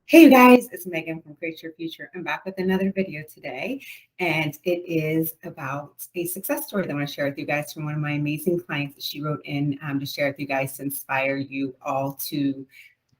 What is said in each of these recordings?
Hey you guys, it's Megan from Create Your Future. I'm back with another video today, and it is about a success story that I want to share with you guys from one of my amazing clients that she wrote in to share with you guys to inspire you all to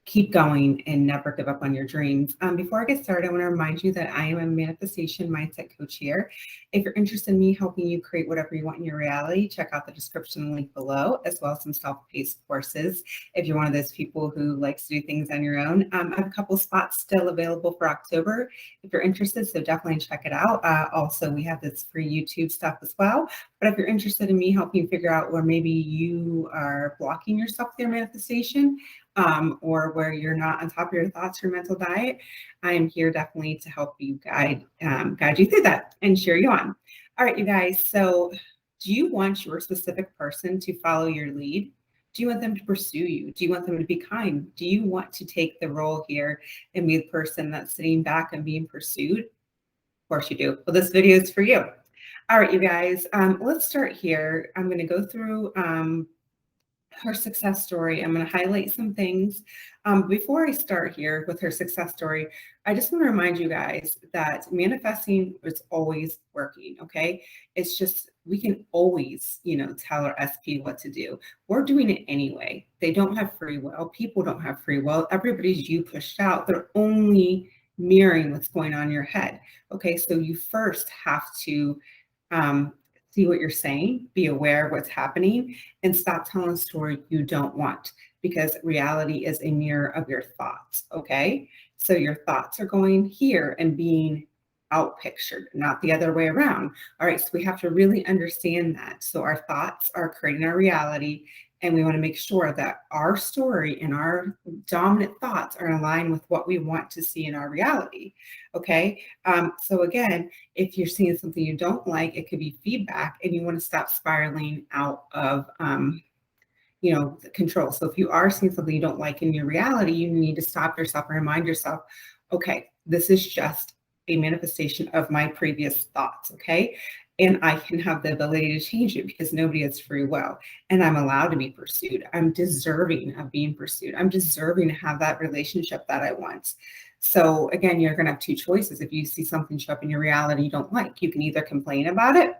keep going and never give up on your dreams. Before I get started, I want to remind you that I am a manifestation mindset coach here. If you're interested in me helping you create whatever you want in your reality, check out the description link below, as well as some self-paced courses. If you're one of those people who likes to do things on your own, I have a couple spots still available for October if you're interested, so definitely check it out. Also, we have this free YouTube stuff as well. But if you're interested in me helping you figure out where maybe you are blocking yourself with your manifestation, or where you're not on top of your thoughts or mental diet, I am here definitely to help you guide you through that and cheer you on. All right, you guys. So do you want your specific person to follow your lead? Do you want them to pursue you? Do you want them to be kind? Do you want to take the role here and be the person that's sitting back and being pursued? Of course you do. Well, this video is for you. All right, you guys, let's start here. I'm going to go through her success story. I'm going to highlight some things. Before I start here with her success story, I just want to remind you guys that manifesting is always working, okay? It's just, we can always, tell our SP what to do. We're doing it anyway. They don't have free will. People don't have free will. Everybody's you pushed out. They're only mirroring what's going on in your head. Okay, so you first have to see what you're saying, be aware of what's happening, and stop telling a story you don't want, because reality is a mirror of your thoughts, okay? So your thoughts are going here and being out pictured, not the other way around. All right, so we have to really understand that. So our thoughts are creating our reality, and we want to make sure that our story and our dominant thoughts are in line with what we want to see in our reality, okay? So again, if you're seeing something you don't like, it could be feedback, and you want to stop spiraling out of control. So if you are seeing something you don't like in your reality, you need to stop yourself and remind yourself, okay, this is just a manifestation of my previous thoughts, okay? And I can have the ability to change it, because nobody has free will, and I'm allowed to be pursued. I'm deserving of being pursued. I'm deserving to have that relationship that I want. So again, you're going to have two choices. If you see something show up in your reality you don't like, you can either complain about it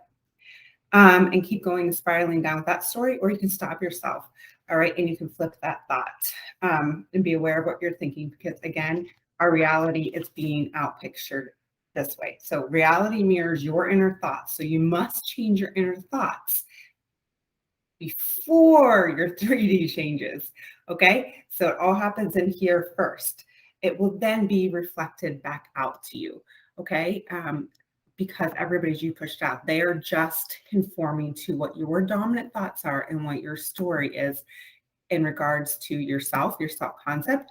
and keep going and spiraling down with that story, or you can stop yourself. All right. And you can flip that thought and be aware of what you're thinking, because again, our reality is being out pictured this way. So reality mirrors your inner thoughts. So you must change your inner thoughts before your 3D changes. Okay. So it all happens in here first. It will then be reflected back out to you. Okay. Because everybody's you pushed out. They are just conforming to what your dominant thoughts are and what your story is in regards to yourself, your self-concept,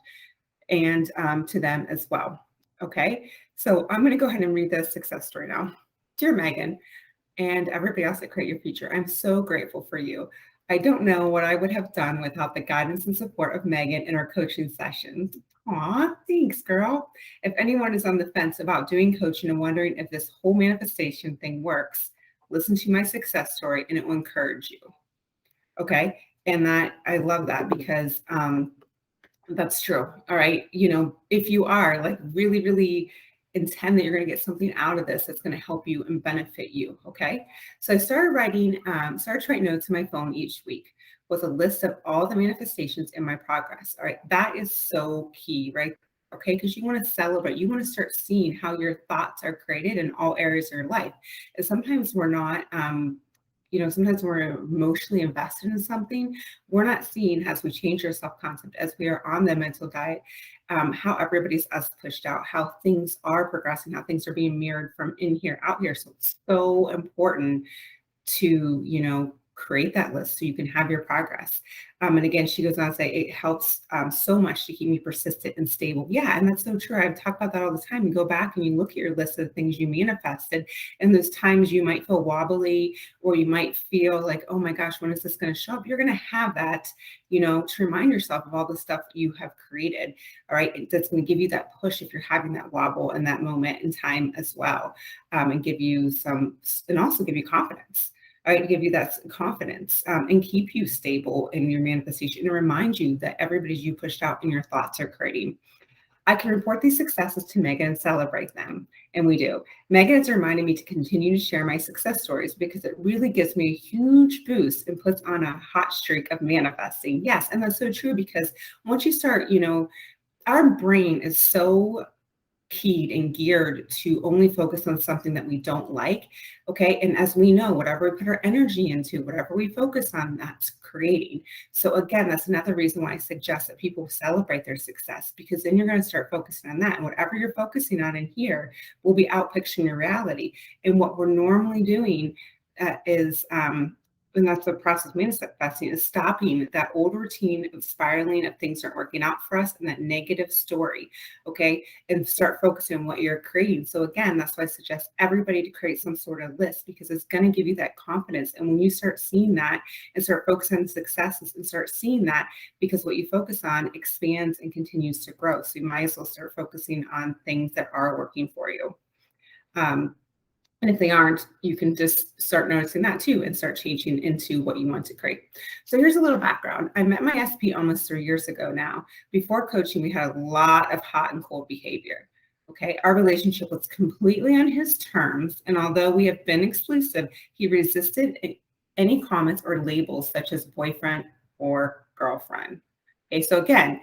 and to them as well. Okay, so I'm going to go ahead and read this success story now. Dear Megan, and everybody else at Create Your Future, I'm so grateful for you. I don't know what I would have done without the guidance and support of Megan in our coaching sessions. Aw, thanks, girl. If anyone is on the fence about doing coaching and wondering if this whole manifestation thing works, listen to my success story and it will encourage you. Okay, and that, I love that, because that's true. All right, if you are like really, really intend that you're going to get something out of this that's going to help you and benefit you. Okay. So I started writing notes in my phone each week with a list of all the manifestations in my progress. All right. That is so key, right? Okay. Because you want to celebrate, you want to start seeing how your thoughts are created in all areas of your life. And sometimes we're not, sometimes we're emotionally invested in something. We're not seeing, as we change our self-concept, as we are on the mental diet, how everybody's us pushed out, how things are progressing, how things are being mirrored from in here, out here. So it's so important to, create that list so you can have your progress. And again, she goes on to say, it helps so much to keep me persistent and stable. Yeah, and that's so true. I talk about that all the time. You go back and you look at your list of things you manifested, and those times you might feel wobbly, or you might feel like, oh my gosh, when is this going to show up? You're going to have that, to remind yourself of all the stuff you have created. All right. That's going to give you that push if you're having that wobble in that moment in time as well, and give you and also give you confidence. All right, to give you that confidence and keep you stable in your manifestation, and remind you that everybody's you pushed out and your thoughts are creating. I can report these successes to Megan and celebrate them. And we do. Megan has reminded me to continue to share my success stories because it really gives me a huge boost and puts on a hot streak of manifesting. Yes, and that's so true because once you start, our brain is so keyed and geared to only focus on something that we don't like. Okay. And as we know, whatever we put our energy into, whatever we focus on, that's creating. So again, that's another reason why I suggest that people celebrate their success, because then you're going to start focusing on that. And whatever you're focusing on in here will be out picturing your reality. And what we're normally doing is, and that's the process of manifesting, is stopping that old routine of spiraling of things aren't working out for us and that negative story. Okay. And start focusing on what you're creating. So again, that's why I suggest everybody to create some sort of list, because it's going to give you that confidence. And when you start seeing that and start focusing on successes and start seeing that, because what you focus on expands and continues to grow. So you might as well start focusing on things that are working for you. And if they aren't, you can just start noticing that too and start changing into what you want to create. So here's a little background. I met my SP almost 3 years ago now. Before coaching, we had a lot of hot and cold behavior. Okay, our relationship was completely on his terms. And although we have been exclusive, he resisted any comments or labels such as boyfriend or girlfriend. Okay, so again,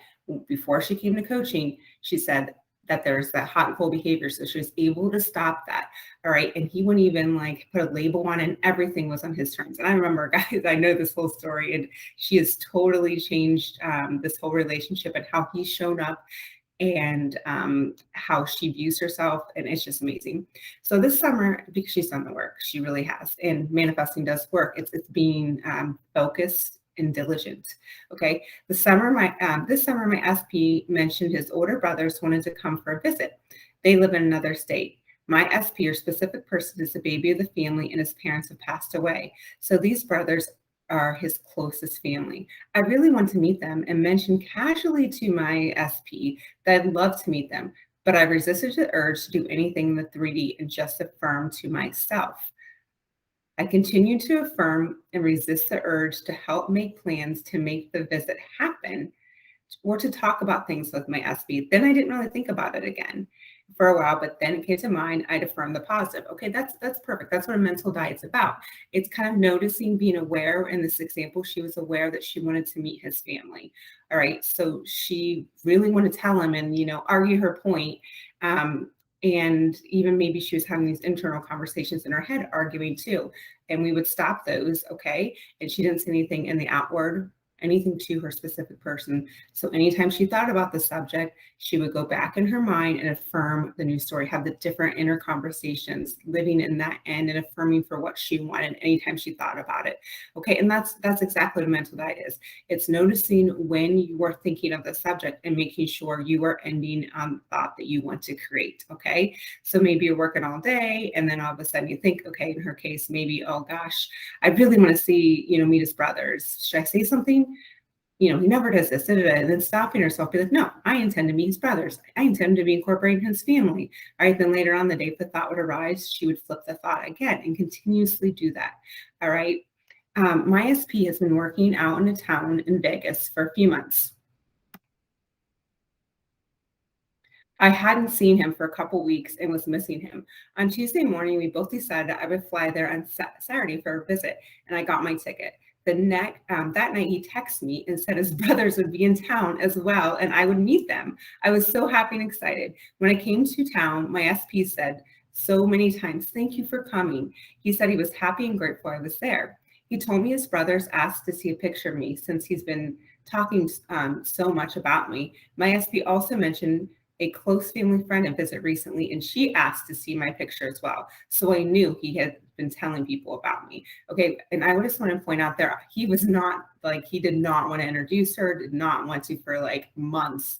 before she came to coaching, she said that there's that hot and cold behavior. So she was able to stop that. All right. And he wouldn't even like put a label on it, and everything was on his terms. And I remember, guys, I know this whole story, and she has totally changed this whole relationship and how he's shown up and how she views herself. And it's just amazing. So this summer, because she's done the work, she really has. And manifesting does work. It's being focused and diligent. Okay. This summer, my SP mentioned his older brothers wanted to come for a visit. They live in another state. My SP, or specific person, is the baby of the family, and his parents have passed away. So these brothers are his closest family. I really want to meet them and mentioned casually to my SP that I'd love to meet them, but I resisted the urge to do anything in the 3D and just affirm to myself. I continue to affirm and resist the urge to help make plans to make the visit happen or to talk about things with my SP. Then I didn't really think about it again for a while, but then it came to mind, I'd affirm the positive. Okay, that's perfect. That's what a mental diet's about. It's kind of noticing, being aware. In this example, she was aware that she wanted to meet his family. All right, so she really wanted to tell him and, argue her point. And even maybe she was having these internal conversations in her head, arguing too. And we would stop those, okay? And she didn't say anything in the outward, anything to her specific person. So anytime she thought about the subject, she would go back in her mind and affirm the new story, have the different inner conversations, living in that end and affirming for what she wanted anytime she thought about it. Okay, and that's exactly what a mental diet is. It's noticing when you are thinking of the subject and making sure you are ending on thought that you want to create. Okay, so maybe you're working all day and then all of a sudden you think, okay, in her case, maybe, oh gosh, I really want to see, meet his brothers. Should I say something? He never does this, and then stopping herself, be like, no, I intend to meet his brothers. I intend to be incorporating his family. All right, then later on the day, if the thought would arise, she would flip the thought again and continuously do that. All right. My SP has been working out in a town in Vegas for a few months. I hadn't seen him for a couple weeks and was missing him. On Tuesday morning, we both decided I would fly there on Saturday for a visit, and I got my ticket. That night, he texted me and said his brothers would be in town as well, and I would meet them. I was so happy and excited. When I came to town, my SP said so many times, "Thank you for coming." He said he was happy and grateful I was there. He told me his brothers asked to see a picture of me since he's been talking so much about me. My SP also mentioned a close family friend a visit recently, and she asked to see my picture as well. So I knew he had been telling people about me. Okay, and I just want to point out there, he was not he did not want to introduce her, did not want to for months,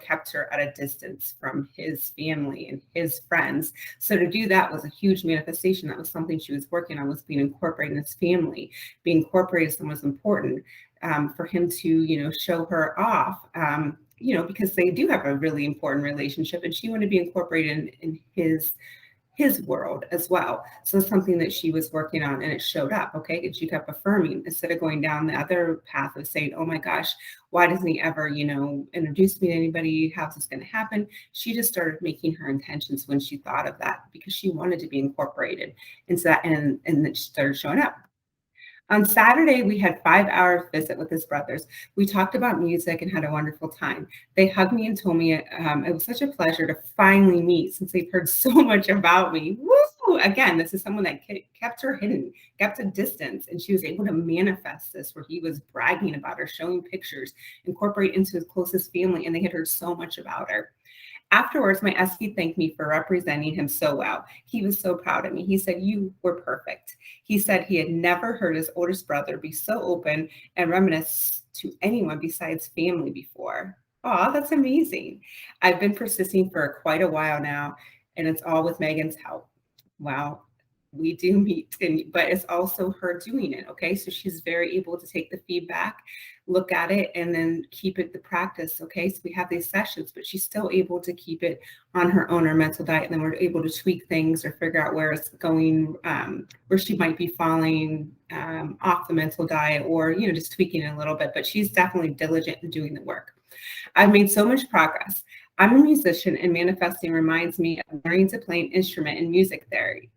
kept her at a distance from his family and his friends. So to do that was a huge manifestation. That was something she was working on, was being incorporated in his family. Being incorporated was important for him to, show her off. Because they do have a really important relationship, and she wanted to be incorporated in his his world as well. So it's something that she was working on, and it showed up, okay? And she kept affirming instead of going down the other path of saying, oh my gosh, why doesn't he ever, introduce me to anybody? How's this going to happen? She just started making her intentions when she thought of that, because she wanted to be incorporated into that, and then she started showing up. On Saturday, we had 5 hours visit with his brothers. We talked about music and had a wonderful time. They hugged me and told me it was such a pleasure to finally meet, since they've heard so much about me. Woo! Again, this is someone that kept her hidden, kept a distance, and she was able to manifest this, where he was bragging about her, showing pictures, incorporate into his closest family, and they had heard so much about her. Afterwards, my SP thanked me for representing him so well. He was so proud of me. He said, you were perfect. He said he had never heard his oldest brother be so open and reminisce to anyone besides family before. Oh, that's amazing. I've been persisting for quite a while now, and it's all with Megan's help. Wow. We do meet, but it's also her doing it. Okay. So she's very able to take the feedback, look at it, and then keep it the practice. Okay. So we have these sessions, but she's still able to keep it on her own, her mental diet. And then we're able to tweak things or figure out where it's going, where she might be falling off the mental diet, or, just tweaking it a little bit, but she's definitely diligent in doing the work. I've made so much progress. I'm a musician, and manifesting reminds me of learning to play an instrument in music theory.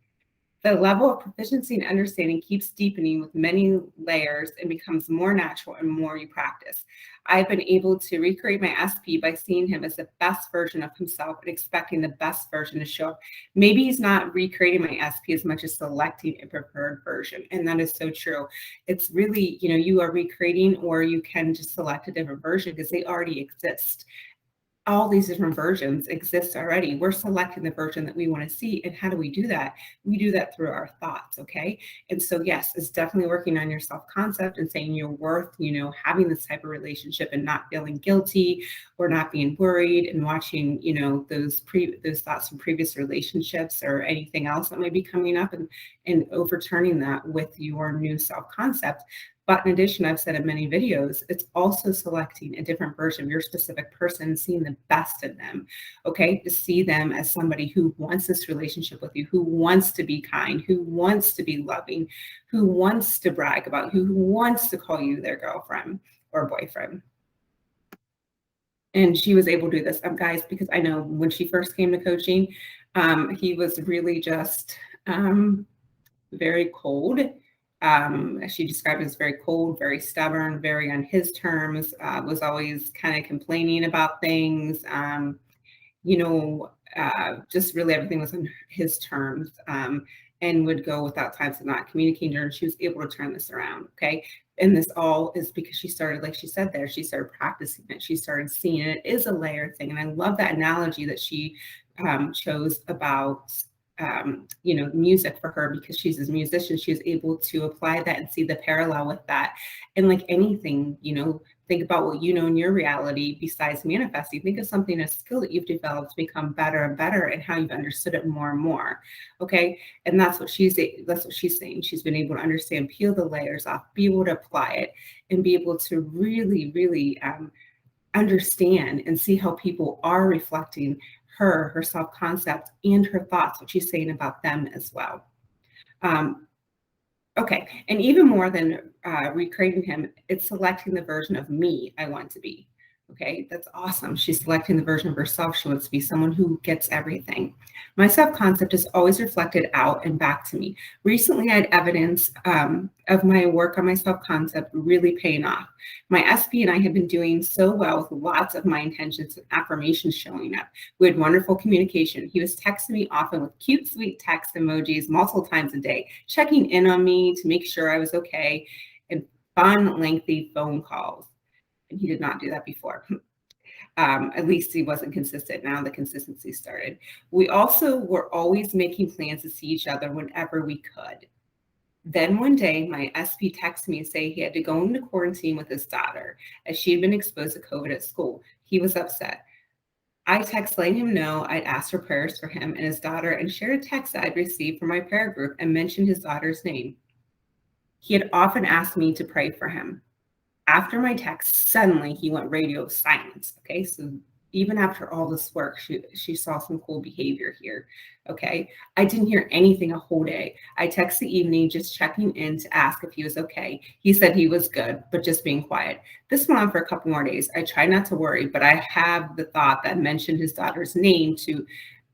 The level of proficiency and understanding keeps deepening with many layers and becomes more natural and more you practice. I've been able to recreate my SP by seeing him as the best version of himself and expecting the best version to show up. Maybe he's not recreating my SP as much as selecting a preferred version. And that is so true. It's really, you are recreating, or you can just select a different version because they already exist. All these different versions exist already. We're selecting the version that we want to see. And how do we do that? We do that through our thoughts. Okay. And so, yes, it's definitely working on your self-concept and saying you're worth, having this type of relationship and not feeling guilty or not being worried, and watching, those thoughts from previous relationships or anything else that might be coming up, and overturning that with your new self-concept. But in addition, I've said in many videos, it's also selecting a different version of your specific person, seeing the best in them, okay? To see them as somebody who wants this relationship with you, who wants to be kind, who wants to be loving, who wants to brag about you, who wants to call you their girlfriend or boyfriend. And she was able to do this, guys, because I know when she first came to coaching, he was really just very cold. She described it as very cold, very stubborn, very on his terms, was always kind of complaining about things, just really everything was on his terms, and would go without times of not communicating to her. And she was able to turn this around, okay? And this all is because she started, like she said there, she started practicing it. She started seeing it. It is a layer thing. And I love that analogy that she chose about music for her, because she's a musician. She was able to apply that and see the parallel with that. And like anything, think about what in your reality besides manifesting. Think of something, a skill that you've developed to become better and better, and how you've understood it more and more. Okay. And that's what she's saying. She's been able to understand, peel the layers off, be able to apply it, and be able to really, really understand and see how people are reflecting her self-concept, and her thoughts, what she's saying about them as well. Okay, and even more than recreating him, it's selecting the version of me I want to be. Okay, that's awesome. She's selecting the version of herself she wants to be, someone who gets everything. My self-concept is always reflected out and back to me. Recently, I had evidence of my work on my self-concept really paying off. My SP and I have been doing so well with lots of my intentions and affirmations showing up. We had wonderful communication. He was texting me often with cute, sweet text emojis multiple times a day, checking in on me to make sure I was okay, and fun, lengthy phone calls. And he did not do that before. At least he wasn't consistent. Now the consistency started. We also were always making plans to see each other whenever we could. Then one day, my SP texted me and said he had to go into quarantine with his daughter, as she had been exposed to COVID at school. He was upset. I texted letting him know I'd asked for prayers for him and his daughter, and shared a text that I'd received from my prayer group and mentioned his daughter's name. He had often asked me to pray for him. After my text, suddenly he went radio silence. Okay, so even after all this work, she saw some cool behavior here. Okay. I didn't hear anything a whole day. I texted the evening, just checking in to ask if he was okay. He said he was good, but just being quiet. This went on for a couple more days. I try not to worry, but I have the thought that mentioned his daughter's name to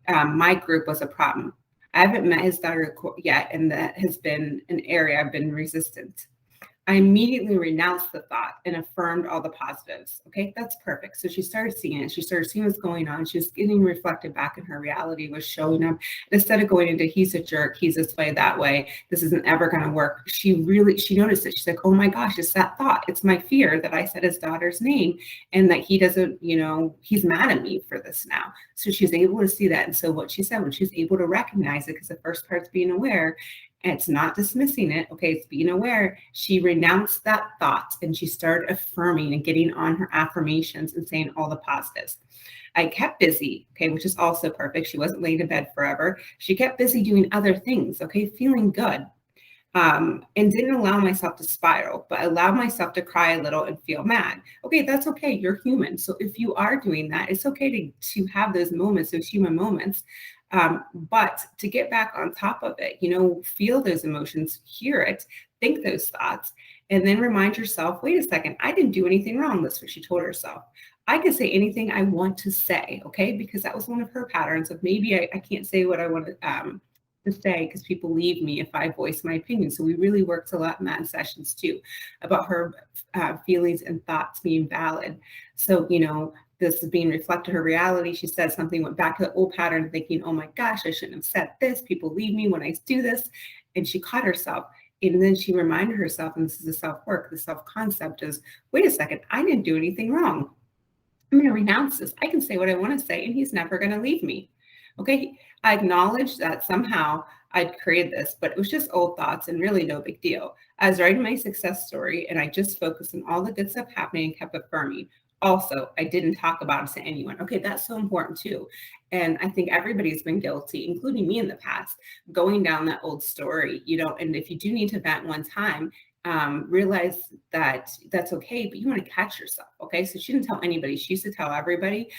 my group was a problem. I haven't met his daughter yet, and that has been an area I've been resistant. I immediately renounced the thought and affirmed all the positives. Okay, that's perfect. So she started seeing it. She started seeing what's going on. She was getting reflected back in her reality, was showing up. Instead of going into, he's a jerk, he's this way, that way, this isn't ever going to work. She noticed it. She's like, oh my gosh, it's that thought. It's my fear that I said his daughter's name and that he doesn't, he's mad at me for this now. So she's able to see that. And so what she said, when she's able to recognize it, because the first part's being aware, and it's not dismissing it, okay, it's being aware. She renounced that thought and she started affirming and getting on her affirmations and saying all the positives. I kept busy, okay, which is also perfect. She wasn't laying in bed forever. She kept busy doing other things, okay, feeling good. And didn't allow myself to spiral, but allowed myself to cry a little and feel mad. Okay, that's okay. You're human. So if you are doing that, it's okay to have those moments, those human moments. But to get back on top of it, feel those emotions, hear it, think those thoughts, and then remind yourself, wait a second, I didn't do anything wrong. That's what she told herself. I can say anything I want to say, okay? Because that was one of her patterns of maybe I can't say what I want to say because people leave me if I voice my opinion. So we really worked a lot in that in sessions too, about her feelings and thoughts being valid. So, this is being reflected her reality. She said something, went back to the old pattern, thinking, oh my gosh, I shouldn't have said this. People leave me when I do this. And she caught herself. And then she reminded herself, and this is the self-work, the self-concept is, wait a second, I didn't do anything wrong. I'm going to renounce this. I can say what I want to say, and he's never going to leave me. Okay. I acknowledge that somehow I'd created this, but it was just old thoughts and really no big deal. I was writing my success story and I just focused on all the good stuff happening and kept affirming. Also, I didn't talk about it to anyone. Okay, that's so important too. And I think everybody's been guilty, including me in the past, going down that old story, and if you do need to vent one time, realize that that's okay, but you want to catch yourself. Okay. So she didn't tell anybody. She used to tell everybody.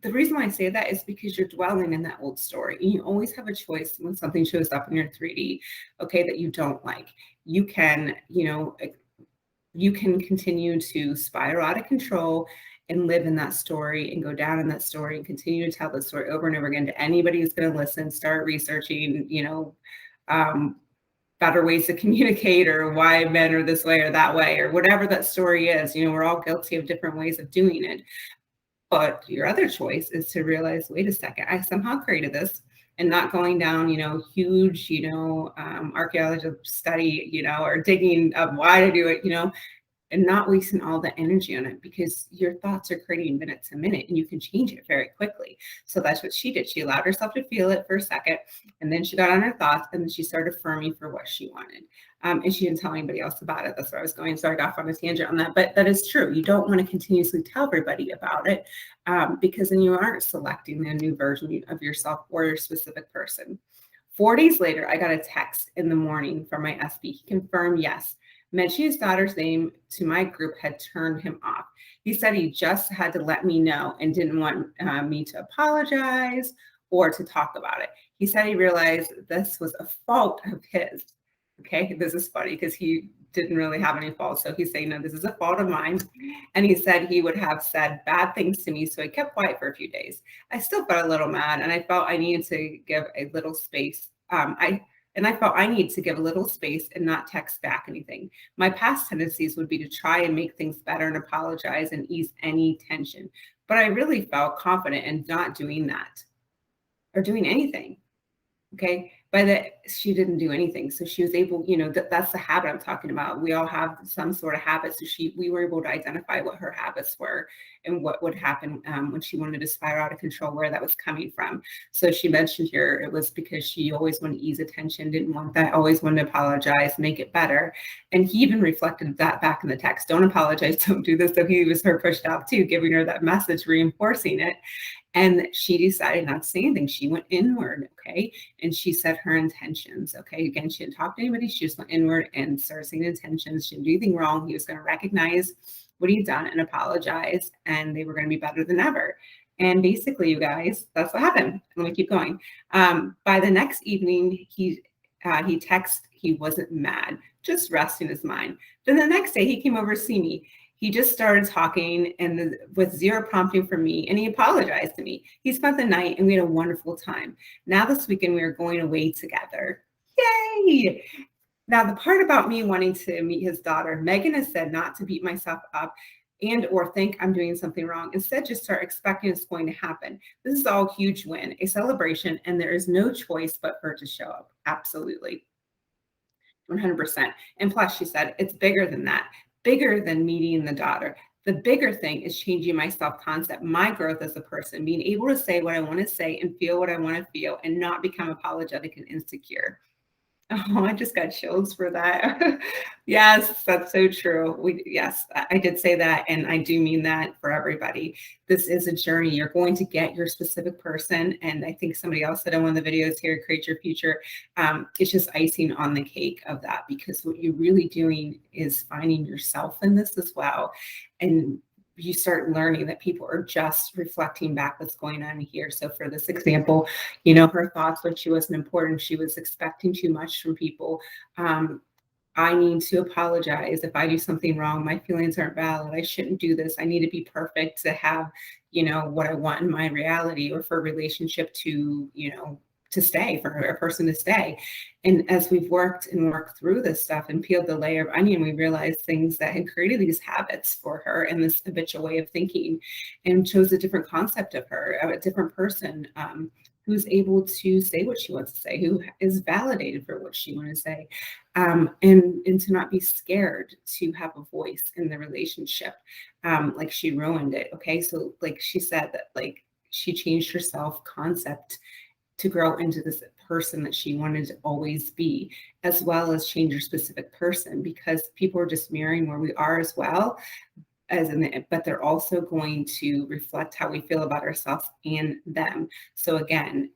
The reason why I say that is because you're dwelling in that old story. And you always have a choice when something shows up in your 3D, okay, that you don't like. You can, you can continue to spiral out of control and live in that story and go down in that story and continue to tell the story over and over again to anybody who's going to listen, start researching, better ways to communicate or why men are this way or that way or whatever that story is. We're all guilty of different ways of doing it. But your other choice is to realize, wait a second, I somehow created this, and not going down, huge, archaeological study, or digging of why to do it, and not wasting all the energy on it, because your thoughts are creating minute to minute and you can change it very quickly. So that's what she did. She allowed herself to feel it for a second, and then she got on her thoughts, and then she started affirming for what she wanted. And she didn't tell anybody else about it. That's where I was going. So I got off on a tangent on that, but that is true. You don't want to continuously tell everybody about it, because then you aren't selecting a new version of yourself or your specific person. 4 days later, I got a text in the morning from my SB. He confirmed, yes, mentioning his daughter's name to my group had turned him off. He said he just had to let me know and didn't want me to apologize or to talk about it. He said he realized this was a fault of his. Okay, this is funny because he didn't really have any fault. So he's saying, no, this is a fault of mine. And he said he would have said bad things to me. So he kept quiet for a few days. I still felt a little mad, and I felt I needed to give a little space. I felt I need to give a little space and not text back anything. My past tendencies would be to try and make things better and apologize and ease any tension. But I really felt confident in not doing that or doing anything. Okay. She didn't do anything. So she was able, that's the habit I'm talking about. We all have some sort of habit. So we were able to identify what her habits were and what would happen when she wanted to spiral out of control, where that was coming from. So she mentioned here, it was because she always wanted to ease attention, didn't want that, always wanted to apologize, make it better. And he even reflected that back in the text. Don't apologize, don't do this. So he was her pushed out too, giving her that message, reinforcing it. And she decided not to say anything. She went inward, okay? And she set her intentions, okay? Again, she didn't talk to anybody. She just went inward and started saying intentions. She didn't do anything wrong. He was going to recognize what he'd done and apologize, and they were going to be better than ever. And basically, you guys, that's what happened. Let me keep going. By the next evening, he texted, he wasn't mad, just resting his mind. Then the next day, he came over to see me. He just started talking and with zero prompting from me, and he apologized to me. He spent the night and we had a wonderful time. Now this weekend, we are going away together. Yay! Now, the part about me wanting to meet his daughter, Megan has said not to beat myself up and or think I'm doing something wrong. Instead, just start expecting it's going to happen. This is all a huge win, a celebration, and there is no choice but for it to show up. Absolutely. 100%. And plus, she said, it's bigger than that, bigger than meeting the daughter. The bigger thing is changing my self-concept, my growth as a person, being able to say what I want to say and feel what I want to feel and not become apologetic and insecure. Oh, I just got chills for that. Yes, that's so true. Yes, I did say that, and I do mean that for everybody. This is a journey. You're going to get your specific person, and I think somebody else said in one of the videos here, Create Your Future. It's just icing on the cake of that, because what you're really doing is finding yourself in this as well. And you start learning that people are just reflecting back what's going on here. So for this example, you know, her thoughts when she wasn't important, she was expecting too much from people. I need to apologize if I do something wrong. My feelings aren't valid. I shouldn't do this. I need to be perfect to have, you know, what I want in my reality, or for a relationship to, you know, to stay, for a person to stay. And as we've worked through this stuff and peeled the layer of onion, we realized things that had created these habits for her and this habitual way of thinking, and chose a different concept of her, a different person, who's able to say what she wants to say, who is validated for what she wants to say, and to not be scared to have a voice in the relationship. Like she ruined it. Okay. So like she said that, like, she changed her self-concept to grow into this person that she wanted to always be, as well as change her specific person, because people are just mirroring where we are as well. But they're also going to reflect how we feel about ourselves and them. So again,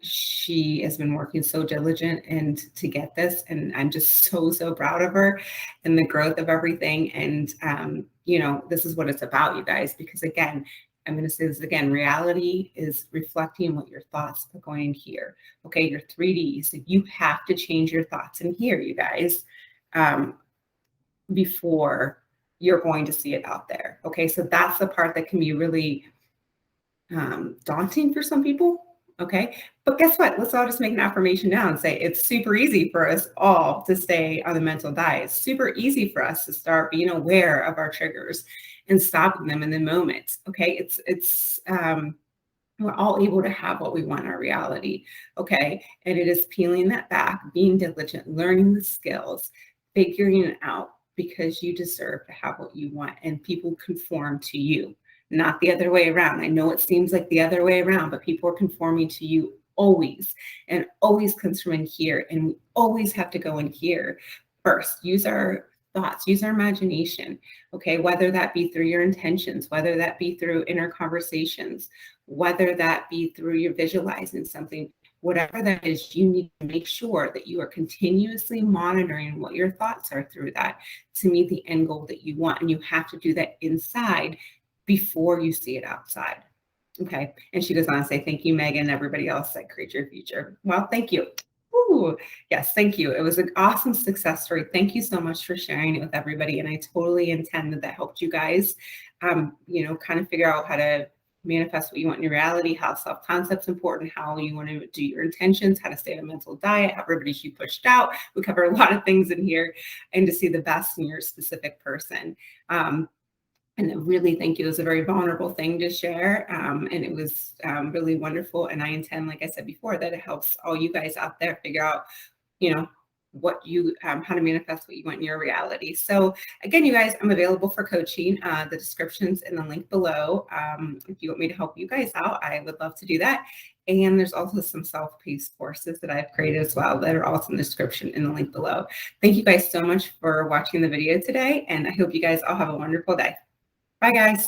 she has been working so diligent and to get this, and I'm just so proud of her and the growth of everything. And you know, this is what it's about, you guys, because again, I'm going to say this again, reality is reflecting what your thoughts are going in here. Okay, your 3D. So you have to change your thoughts in here, you guys, before you're going to see it out there. Okay, so that's the part that can be really daunting for some people. Okay, but guess what? Let's all just make an affirmation now and say it's super easy for us all to stay on the mental diet. It's super easy for us to start being aware of our triggers and stopping them in the moment. Okay, we're all able to have what we want in our reality. Okay, and it is peeling that back, being diligent, learning the skills, figuring it out, because you deserve to have what you want, and people conform to you, not the other way around. I know it seems like the other way around, but people are conforming to you always, and always comes from in here. And we always have to go in here first. Use our thoughts, use our imagination. Okay, whether that be through your intentions, whether that be through inner conversations, whether that be through your visualizing something, whatever that is, you need to make sure that you are continuously monitoring what your thoughts are through that to meet the end goal that you want. And you have to do that inside before you see it outside. Okay. And she goes on to say, thank you, Megan, and everybody else at Create Your Future. Well, thank you. Ooh, yes, thank you. It was an awesome success story. Thank you so much for sharing it with everybody. And I totally intend that helped you guys, you know, kind of figure out how to manifest what you want in your reality, how self-concept's important, how you want to do your intentions, how to stay on a mental diet, how everybody should be pushed out. We cover a lot of things in here, and to see the best in your specific person. And really, thank you. It was a very vulnerable thing to share. And it was really wonderful. And I intend, like I said before, that it helps all you guys out there figure out, you know, what you, how to manifest what you want in your reality. So again, you guys, I'm available for coaching. The description's in the link below. If you want me to help you guys out, I would love to do that. And there's also some self-paced courses that I've created as well that are also in the description in the link below. Thank you guys so much for watching the video today. And I hope you guys all have a wonderful day. Bye, guys.